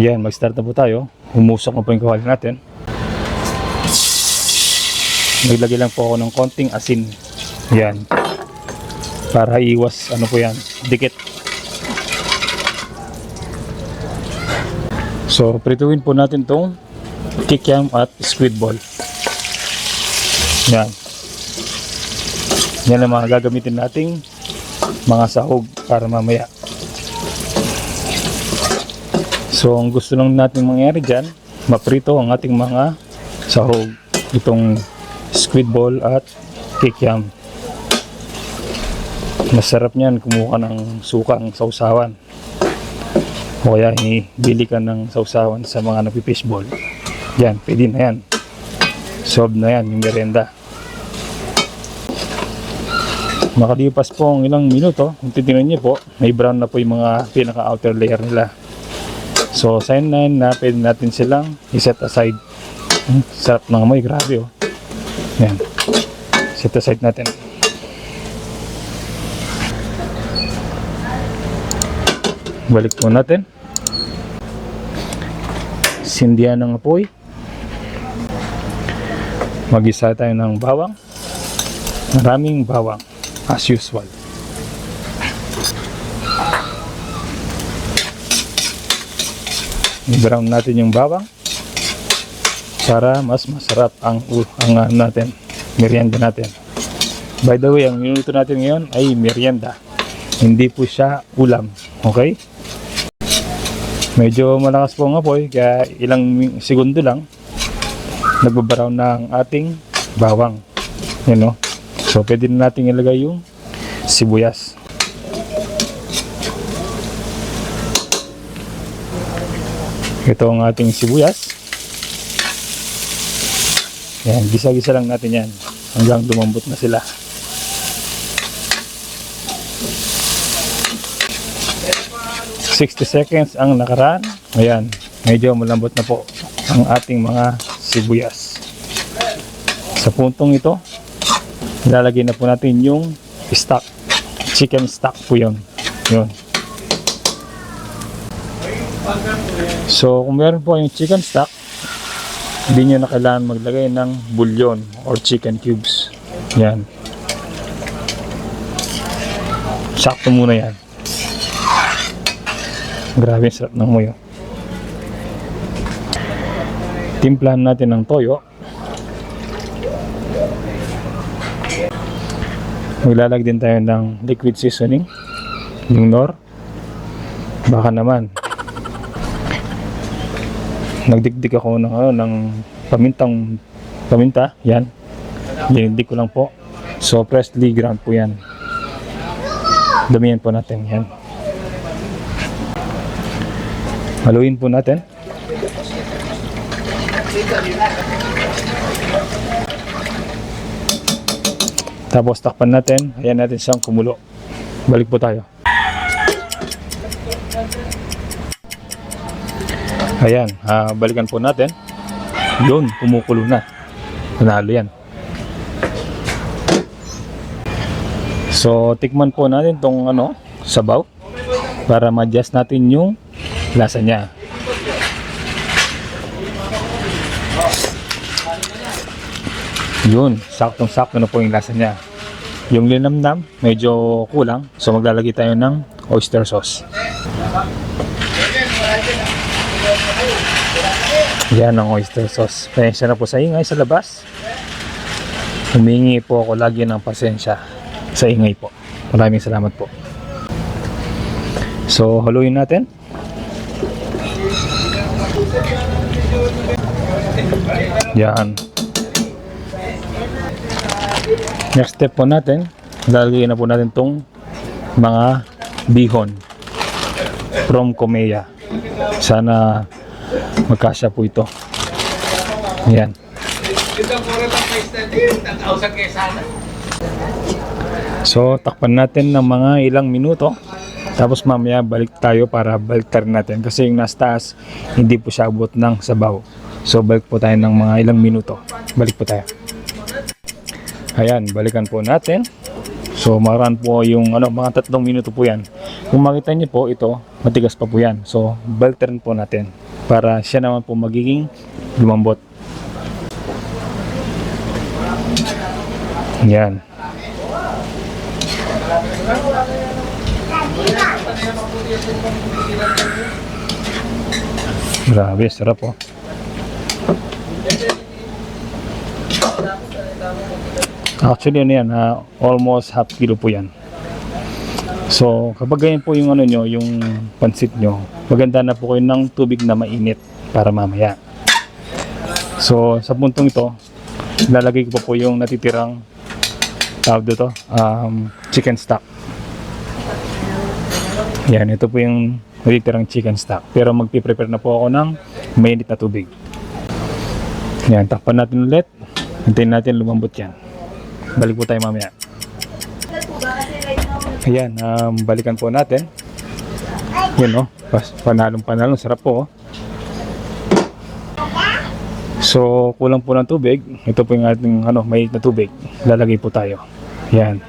Yan, mag-start na po tayo. Humusok na po yung kawali natin. Naglagay lang po ako ng konting asin. Yan. Para iwas, ano po yan, dikit. So, prituin po natin tong kikiam at squid ball. Yan. Yan ang mga gagamitin nating mga sahog para mamaya. So, ang gusto lang natin mangyari dyan, maprito ang ating mga sahog. Itong squid ball at kikiam. Masarap niyan kumuha ng sukang sausawan. O kaya bili ka ng sausawan sa mga nagpipishball. Yan, pwede na yan. Solve na yan, yung merienda. Makalipas po ang ilang minuto, kung titignan niyo po, may brown na po yung mga pinaka-outer layer nila. So, sign na pwede natin silang i-set aside. Sarap ng amoy, grabe oh. Yan. Set aside natin. Balik po natin. Sindihan ng apoy. Mag-isa tayo ng bawang. Maraming bawang. As usual. I-brown natin yung bawang para mas masarap ang natin, merienda natin. By the way, ang minuto natin ngayon ay merienda. Hindi po siya ulam. Okay? Medyo malakas po ang apoy, kaya ilang segundo lang nagbabaraw na ang ating bawang. Yan, no? So, pwede na natin ilagay yung sibuyas. Ito ang ating sibuyas. Yan, gisa-gisa lang natin yan hanggang lumambot na sila. $60 ang nakaraan. Ayan, medyo malambot na po ang ating mga sibuyas. Sa puntong ito, ilalagay na po natin yung stock. Chicken stock po yun. Yun. So, kung meron po yung chicken stock, hindi nyo na kailangan maglagay ng bouillon or chicken cubes. Yan. Sakto muna yan. Grabe, sarap ng muyo. Timplahan natin ng toyo. Maglalag din tayo ng liquid seasoning. Yung nor. Baka naman nagdikdik ako ng paminta. Yan. Dinigdik ko lang po. So, freshly ground po yan. Damihan po natin. Yan. Haluin po natin. Tapos takpan natin. Ayan natin siyang kumulo. Balik po tayo. Ayan, balikan po natin. Yun, kumukulo na. Nanalo yan. So, tikman po natin tong sabaw para ma-adjust natin yung lasa niya. Yun, saktong-sakto na po yung lasa niya. Yung linamnam, medyo kulang. So, maglalagay tayo ng oyster sauce. Yan ang oyster sauce. Pasensya na po sa ingay sa labas. Humingi po ako lagi ng pasensya sa ingay po. Maraming salamat po. So, haluin natin. Yan. Next step po natin, lalagyan na po natin tong mga bihon from Comea. Sana magkasya po ito. Ayan. So, takpan natin ng mga ilang minuto. Tapos mamaya balik tayo para baliktarin natin. Kasi yung nasa taas, hindi po siya abot ng sabaw. So, balik po tayo ng mga ilang minuto. Balik po tayo. Ayan, balikan po natin. So maran po yung mga 3 minuto po yan. Kung makita niyo po ito, matigas pa po yan. So balterin po natin. para siya naman po magiging lumambot. Yan. Grabe, sarap oh. Actually ano yan, almost half kilo po yan. So kapag ganyan po yung ano nyo, yung pansit nyo, maganda na po kayo ng tubig na mainit para mamaya. So sa puntong ito, lalagay ko po yung natitirang tawag dito, chicken stock. Yan, ito po yung natitirang chicken stock. Pero magpiprepare na po ako ng mainit na tubig. Yan, takpan natin ulit. Hintayin natin lumambot yan. Balik po tayo mamaya. Ayan, balikan po natin. Yun o, panalong sarap po. So, kulang po ng tubig. Ito po yung ating mainit na tubig. Lalagay po tayo. Yan.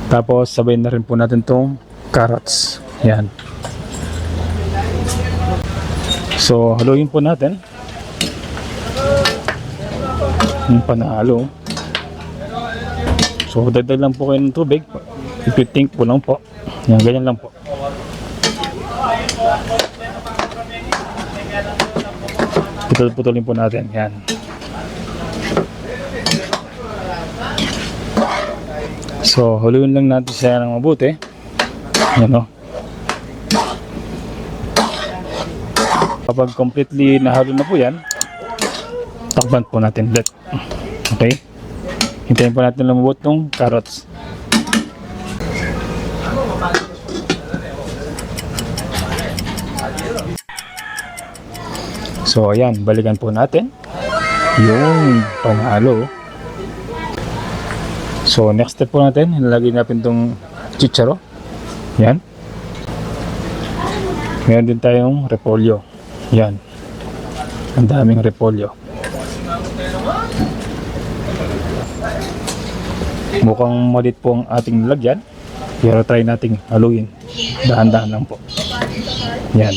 Tapos, sabay na rin po natin tong carrots. Yan. So, haluin po natin. Yung panalo. So, dagdag lang po kayo ng tubig. Ipitink po lang po. Yan, ganyan lang po. Putulin po natin. Yan. So, haluin lang natin siya ng mabuti. Yan o. Kapag completely nahalo na po yan, takpan po natin ulit. Okay? Hintayin po natin lumabot ng carrots. So ayan, balikan po natin yung panghalo. So next step po natin, ilalagay natin itong chicharo. Yan. Meron din tayong repolyo. Yan. Ang daming repolyo. Mukhang malit po ang ating nilagyan. Pero try nating haluin. Dahan-dahan lang po. Yan.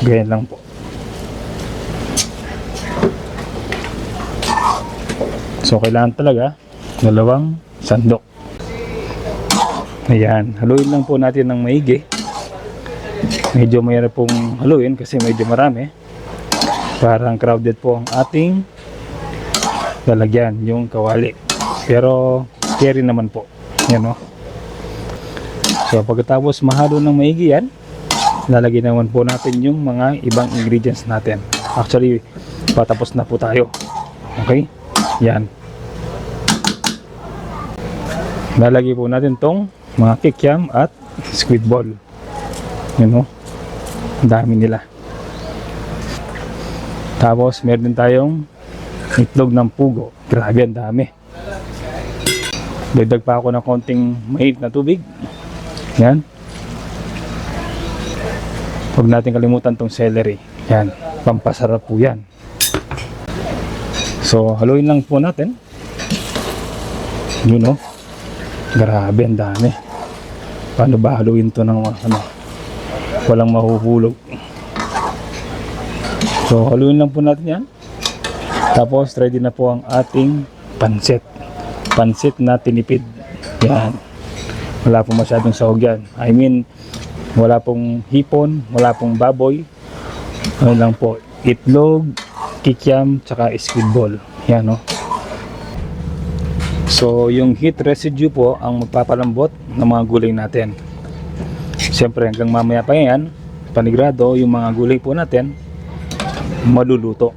Ganyan lang po. So kailangan talaga 2 sandok. Ayan. Haluin lang po natin ng maigi. Medyo mayroon pong haluin kasi medyo marami. Parang crowded po ang ating lalagyan, yung kawali. Pero carry naman po. Yan o. So pagkatapos mahalo ng maigi yan, lalagay naman po natin yung mga ibang ingredients natin. Actually, patapos na po tayo. Okay? Yan. Lalagay po natin tong mga kikiam at squid ball. Yan o. Ang dami nila. Tapos meron din tayong itlog ng pugo. Grabe, ang dami. Dagdag pa ako ng konting mainit na tubig. Yan. Huwag natin kalimutan tong celery. Yan. Pampasarap po yan. So, haluin lang po natin. Yun o. Grabe, ang dami. Paano ba haluin to ng walang mahuhulog. So, haluin lang po natin yan. Tapos, ready na po ang ating pansit. Pansit na tinipid. Yan. Wala pong masyadong sahog yan. I mean, wala pong hipon, wala pong baboy. Ano lang po, itlog, kikiam, tsaka squid ball. Yan, no? So, yung heat residue po ang magpapalambot ng mga gulay natin. Siyempre, hanggang mamaya pa yan, panigurado, yung mga gulay po natin, maluluto.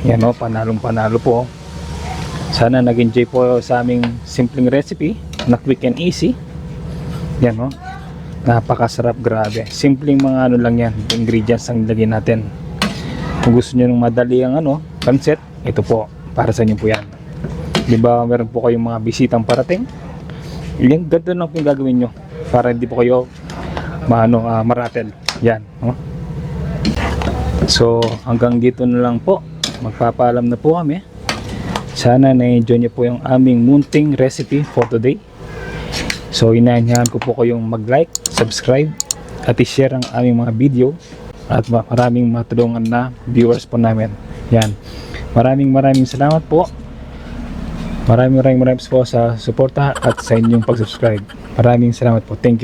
Yan, no? Panalong-panalo po. Sana nag-enjoy po sa aming simpleng recipe na quick and easy. Yan, no? Napakasarap, grabe. Simpleng mga lang yan, ingredients ang nilagay natin. Kung gusto niyo ng madali ang pancit, ito po, para sa inyo po yan. Di ba meron po kayong mga bisitang parating? Yung ganda na po yung gagawin nyo para hindi po kayo maratel. Yan, no? So hanggang dito na lang po. Magpapaalam na po kami. Sana na-enjoy nyo po yung aming munting recipe for today. So inaanyahan ko po kayong mag-like, subscribe, at i-share ang aming mga video at maraming matulungan na viewers po namin. Yan. Maraming salamat po. Maraming po sa suporta at sa inyong pag-subscribe. Maraming salamat po. Thank you.